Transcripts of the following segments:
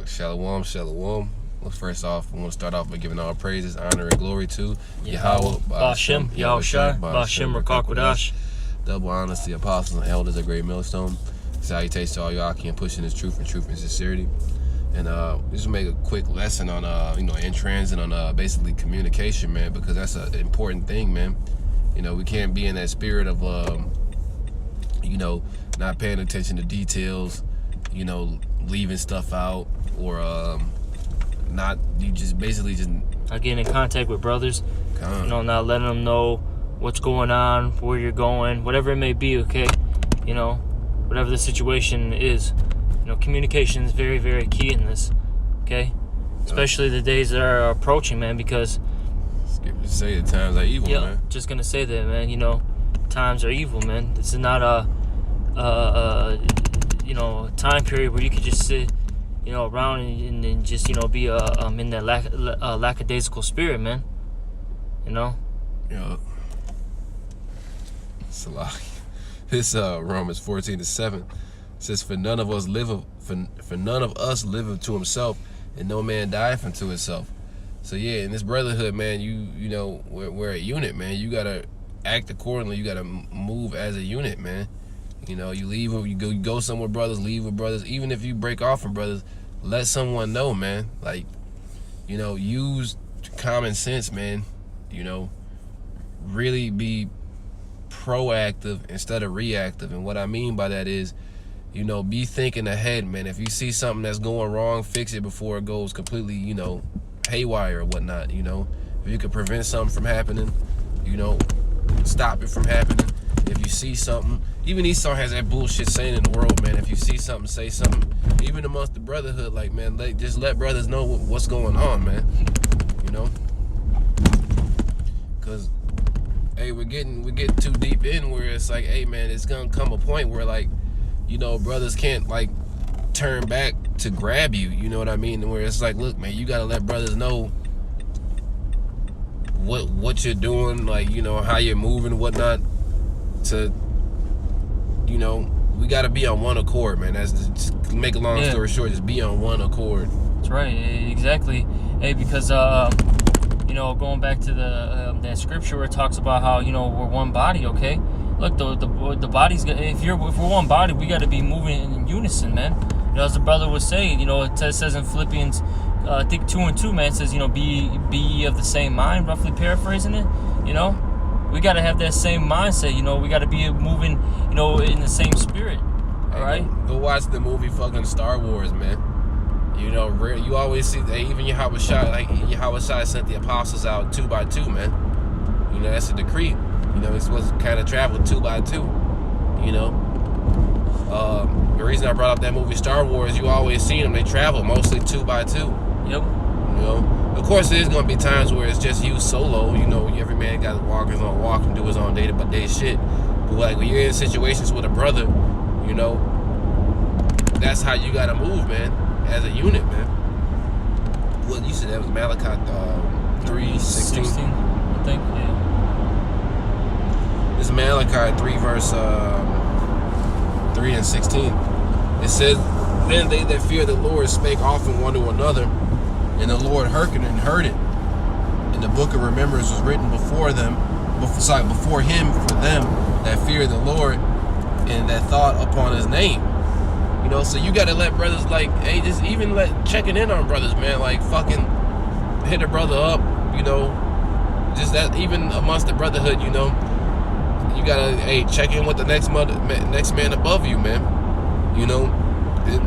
Shalom, shalom. Well, first off, I want to start off by giving all praises, honor, and glory to Yahweh, Ba'ashem, Yahushai, Ba'ashem, Rakakwadash. Double honors to the apostles and elders of Great Millstone. Salutations to all y'all and pushing this truth and sincerity. And just make a quick lesson on in transit on basically communication, man, because that's an important thing, man. We can't be in that spirit of not paying attention to details, leaving stuff out, or not getting in contact with brothers, not letting them know what's going on, where you're going, whatever it may be, okay? Whatever the situation is. Communication is very, very key in this, okay? Especially the days that are approaching, man, because... Scripture say the times are evil, man. Just gonna say that, man, times are evil, man. This is not a time period where you could just sit, around and just, be in that lackadaisical spirit, man. Yeah. Salah. This Romans 14:7 says, "For none of us liveth to himself, and no man dieth unto himself." So yeah, in this brotherhood, man, we're a unit, man. You gotta act accordingly. You gotta move as a unit, man. You leave, you go somewhere, brothers, leave with brothers. Even if you break off from brothers, let someone know, man. Like, use common sense, man. Really be proactive instead of reactive. And what I mean by that is, be thinking ahead, man. If you see something that's going wrong, fix it before it goes completely, haywire or whatnot. If you could prevent something from happening, stop it from happening. If you see something, even Esau has that bullshit saying in the world, man. If you see something, say something. Even amongst the brotherhood, like, man, just let brothers know what's going on, man. Because, hey, we're getting too deep in where it's like, hey, man, it's gonna come a point where, like, brothers can't, like, turn back to grab you. You know what I mean? Where it's like, look, man, you gotta let brothers know what you're doing, like, how you're moving, whatnot. To we gotta be on one accord, man. That's just make a long story short, just be on one accord. That's right, exactly. Hey, because going back to that scripture where it talks about how we're one body, okay? Look, the body's, if we're one body, we got to be moving in unison, man. As the brother was saying, it says in Philippians, I think 2:2, man, it says, be ye of the same mind, roughly paraphrasing it. We got to have that same mindset, we got to be moving, in the same spirit, all right? Go watch the movie fucking Star Wars, man. You always see that even Yahushua sent the apostles out 2 by 2, man. That's a decree. It's supposed to kind of travel 2 by 2, The reason I brought up that movie Star Wars, you always see them, they travel mostly 2 by 2. Yep. Of course, there's going to be times where it's just you solo. Every man got to walk his own walk and do his own day-to-day shit. But, like, when you're in situations with a brother, that's how you got to move, man, as a unit, man. Well, you said that was Malachi 3:16. I think, yeah. This is Malachi 3, verse 3 and 16. It says, "Then they that fear the Lord spake often one to another, and the Lord hearkened and heard it. And the book of remembrance was written before him for them that fear the Lord and that thought upon his name." So you gotta let brothers, like, hey, just even checking in on brothers, man. Like, fucking hit a brother up, just that, even amongst the brotherhood, you gotta, hey, check in with the next man above you, man. And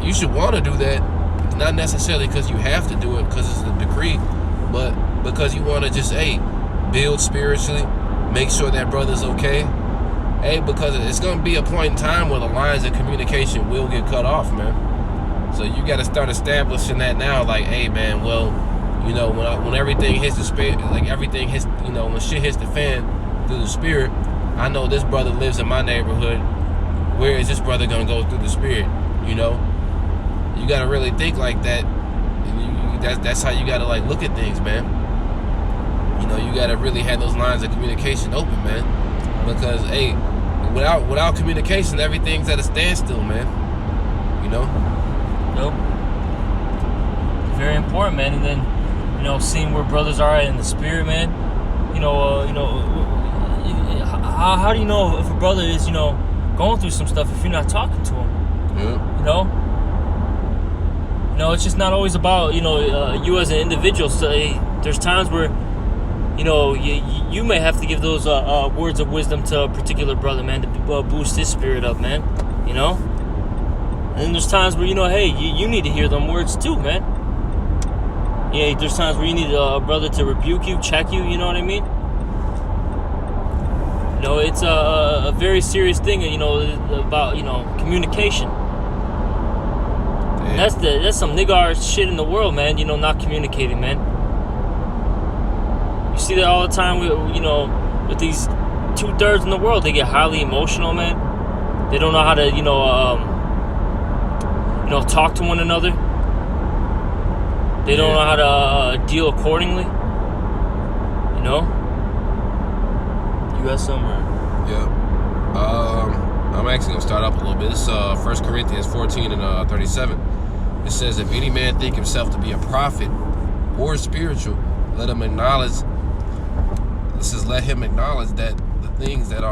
you should want to do that. Not necessarily because you have to do it because it's a decree, but because you want to just, hey, build spiritually, make sure that brother's okay. Hey, because it's going to be a point in time where the lines of communication will get cut off, man. So you got to start establishing that now, like, hey, man, well, when everything hits the spirit, like everything hits, when shit hits the fan through the spirit, I know this brother lives in my neighborhood. Where is this brother going to go through the spirit, You got to really think like that. That's how you got to, like, look at things, man. You got to really have those lines of communication open, man. Because, hey, without communication, everything's at a standstill, man. Nope. very important, man. And then, you know, seeing where brothers are at in the spirit, man. How do you know if a brother is, going through some stuff if you're not talking to him? Yeah. It's just not always about, you as an individual. So there's times where, you may have to give those words of wisdom to a particular brother, man, to boost his spirit up, man. And then there's times where, hey, you need to hear them words too, man. Yeah, there's times where you need a brother to rebuke you, check you, you know what I mean? It's a very serious thing, about, communication. Yeah. That's some nigga shit in the world, man, not communicating, man. You see that all the time with these 2/3 in the world. They get highly emotional, man. They don't know how to, talk to one another. They don't know how to deal accordingly. You got some? Yeah. I'm actually going to start up a little bit. This is 1 Corinthians 14 and 37. It says, if any man think himself to be a prophet or spiritual, let him acknowledge that the things that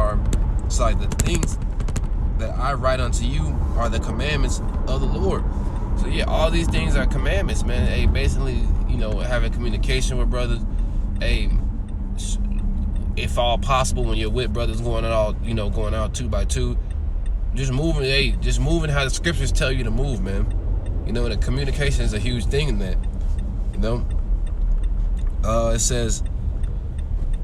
I write unto you are the commandments of the Lord. So yeah, all these things are commandments, man. Hey, basically, having communication with brothers. Hey, if all possible, when you're with brothers going out 2 by 2, just moving how the scriptures tell you to move, man. The communication is a huge thing in that. It says,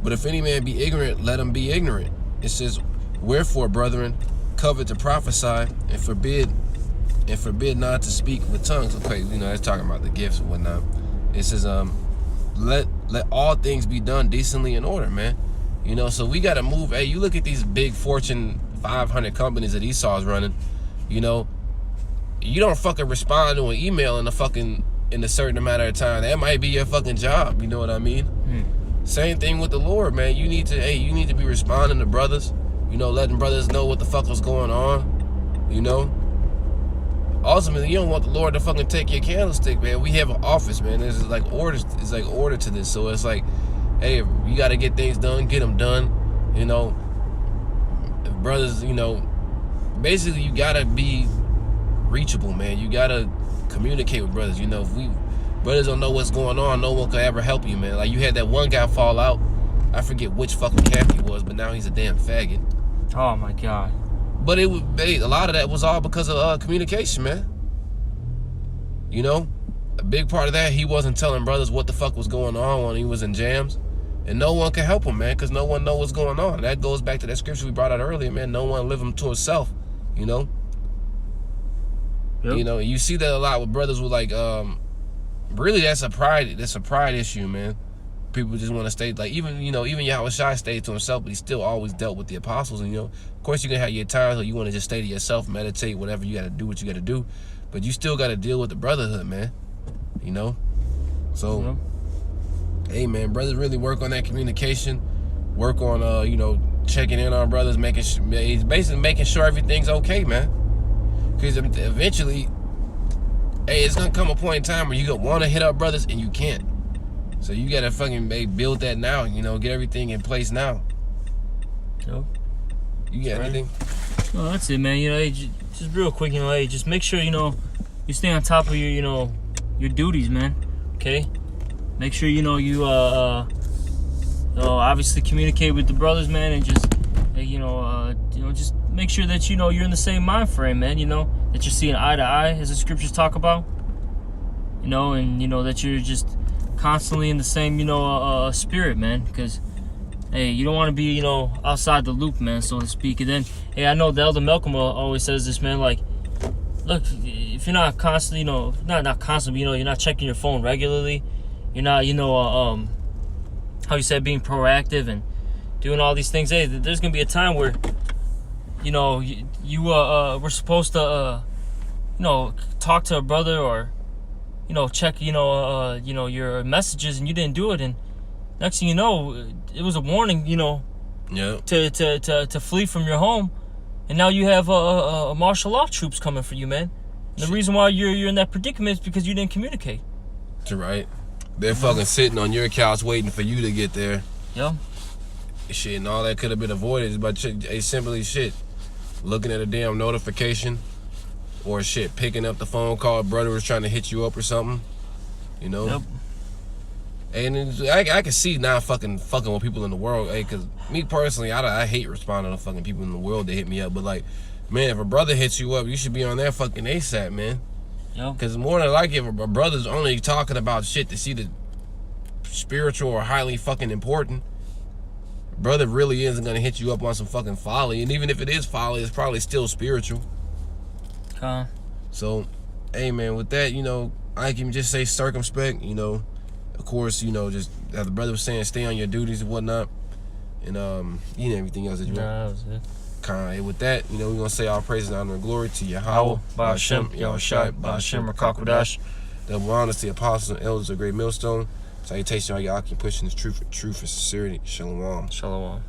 but if any man be ignorant, let him be ignorant. It says, wherefore, brethren, covet to prophesy and forbid not to speak with tongues. Okay, that's talking about the gifts and whatnot. It says, let all things be done decently in order, man. So we got to move. Hey, you look at these big Fortune 500 companies that Esau's running. You don't fucking respond to an email in a certain amount of time. That might be your fucking job. You know what I mean? Same thing with the Lord, man. You need to be responding to brothers. Letting brothers know what the fuck was going on. Ultimately, you don't want the Lord to fucking take your candlestick, man. We have an office, man. There's like orders. It's like order to this. So it's like, hey, you got to get things done, get them done. Brothers, basically you got to be reachable, man. You got to communicate with brothers. If brothers don't know what's going on, no one could ever help you, man. Like you had that one guy fall out. I forget which fucking camp he was, but now he's a damn faggot. Oh my God. But a lot of that was all because of communication, man. A big part of that, he wasn't telling brothers what the fuck was going on when he was in jams. And no one can help him, man, because no one knows what's going on. That goes back to that scripture we brought out earlier, man. No one live him to himself, Yep. You see that a lot with brothers with really that's a pride issue, man. People just want to stay even Yahweh Shai stayed to himself, but he still always dealt with the apostles. And of course you're gonna have your times where you want to just stay to yourself, meditate, whatever you gotta do, what you gotta do. But you still gotta deal with the brotherhood, man. So hey, man, brothers really work on that communication, work on checking in on brothers, basically making sure everything's okay, man. Because eventually, hey, it's gonna come a point in time where you gonna want to hit up brothers and you can't. So you gotta fucking build that now, get everything in place now. Yep. You got anything? No, that's it, man. Hey, just real quick, hey, just make sure you stay on top of your your duties, man. Okay. Make sure you obviously communicate with the brothers, man, and just just make sure that you're in the same mind frame, man. That you're seeing eye to eye, as the scriptures talk about. And that you're just constantly in the same spirit, man. Because hey, you don't want to be outside the loop, man, so to speak. And then hey, I know the Elder Malcolm always says this, man. Like, look, if you're not constantly, not constantly, you're not checking your phone regularly. You're not, how you said, being proactive and doing all these things. Hey, there's gonna be a time where, we're supposed to, talk to a brother or, check, your messages, and you didn't do it, and next thing you know, it was a warning, to flee from your home, and now you have martial law troops coming for you, man. And the reason why you're in that predicament is because you didn't communicate. To right. They're fucking sitting on your couch waiting for you to get there. Yep. Shit, and all that could have been avoided by simply shit. Looking at a damn notification. Or shit, picking up the phone call, brother was trying to hit you up or something. You know? Yep. And I can see now fucking with people in the world. Hey, cause me personally, I hate responding to fucking people in the world that hit me up. But like, man, if a brother hits you up, you should be on there fucking ASAP, man. Yep. Cause more than likely, if a brother's only talking about shit to see the spiritual or highly fucking important, brother really isn't gonna hit you up on some fucking folly. And even if it is folly, it's probably still spiritual. So, hey man, with that, you know, I can just say circumspect, you know. Of course, you know, just as the brother was saying, stay on your duties and whatnot. And you know, everything else that you want. Nah, that was it. Hey, with that, you know, we're gonna say all praise and honor and glory to Yahweh, Ba'ashem, Yahushai, Ba'ashem, Rakakwadash. Double honors to the apostles and elders of Great Millstone. Salutation, all y'all keep pushing this truth and sincerity. Shalom. Shalom.